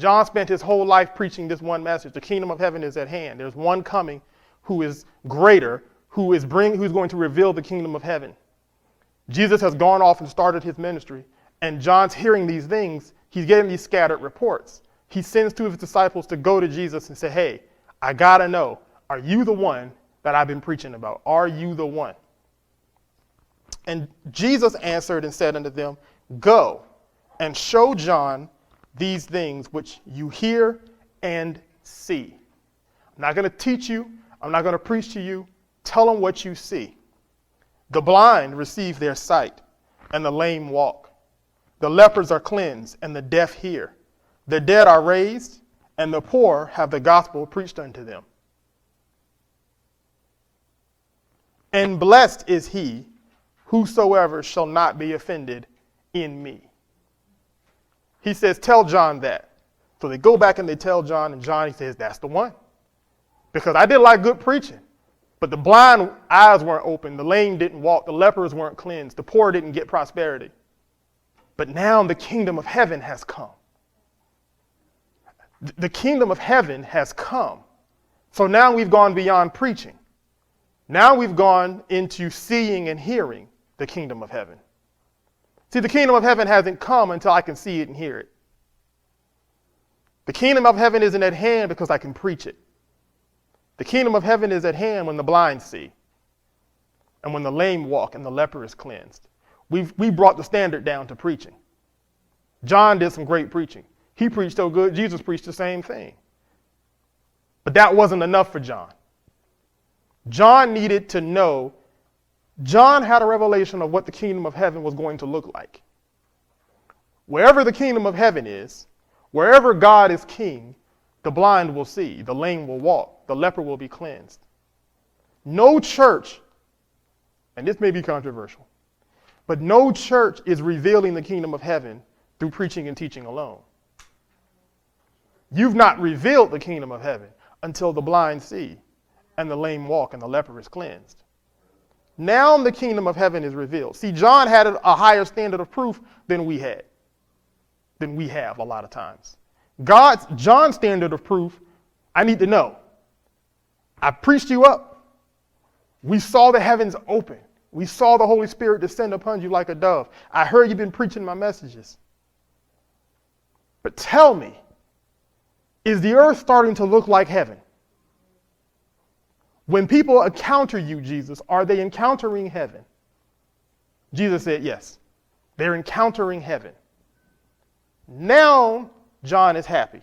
John spent his whole life preaching this one message. The kingdom of heaven is at hand. There's one coming who is greater, who's going to reveal the kingdom of heaven. Jesus has gone off and started his ministry, and John's hearing these things. He's getting these scattered reports. He sends two of his disciples to go to Jesus and say, hey, I gotta know, are you the one that I've been preaching about? Are you the one? And Jesus answered and said unto them, go and show John these things which you hear and see. I'm not going to teach you. I'm not going to preach to you. Tell them what you see. The blind receive their sight, and the lame walk. The lepers are cleansed, and the deaf hear. The dead are raised, and the poor have the gospel preached unto them. And blessed is he whosoever shall not be offended in me. He says, tell John that. So they go back and they tell John, and John, he says, that's the one. Because I did like good preaching, but the blind eyes weren't open, the lame didn't walk, the lepers weren't cleansed, the poor didn't get prosperity. But now the kingdom of heaven has come. The kingdom of heaven has come. So now we've gone beyond preaching. Now we've gone into seeing and hearing the kingdom of heaven. See, the kingdom of heaven hasn't come until I can see it and hear it. The kingdom of heaven isn't at hand because I can preach it. The kingdom of heaven is at hand when the blind see, and when the lame walk and the leper is cleansed. We brought the standard down to preaching. John did some great preaching. He preached so good, Jesus preached the same thing. But that wasn't enough for John. John needed to know. John had a revelation of what the kingdom of heaven was going to look like. Wherever the kingdom of heaven is, wherever God is king, the blind will see, the lame will walk, the leper will be cleansed. No church, and this may be controversial, but no church is revealing the kingdom of heaven through preaching and teaching alone. You've not revealed the kingdom of heaven until the blind see, and the lame walk, and the leper is cleansed. Now the kingdom of heaven is revealed. See, John had a higher standard of proof than we have a lot of times. John's standard of proof, I need to know. I preached you up. We saw the heavens open. We saw the Holy Spirit descend upon you like a dove. I heard you've been preaching my messages. But tell me, is the earth starting to look like heaven? When people encounter you, Jesus, are they encountering heaven? Jesus said, yes, they're encountering heaven. Now, John is happy.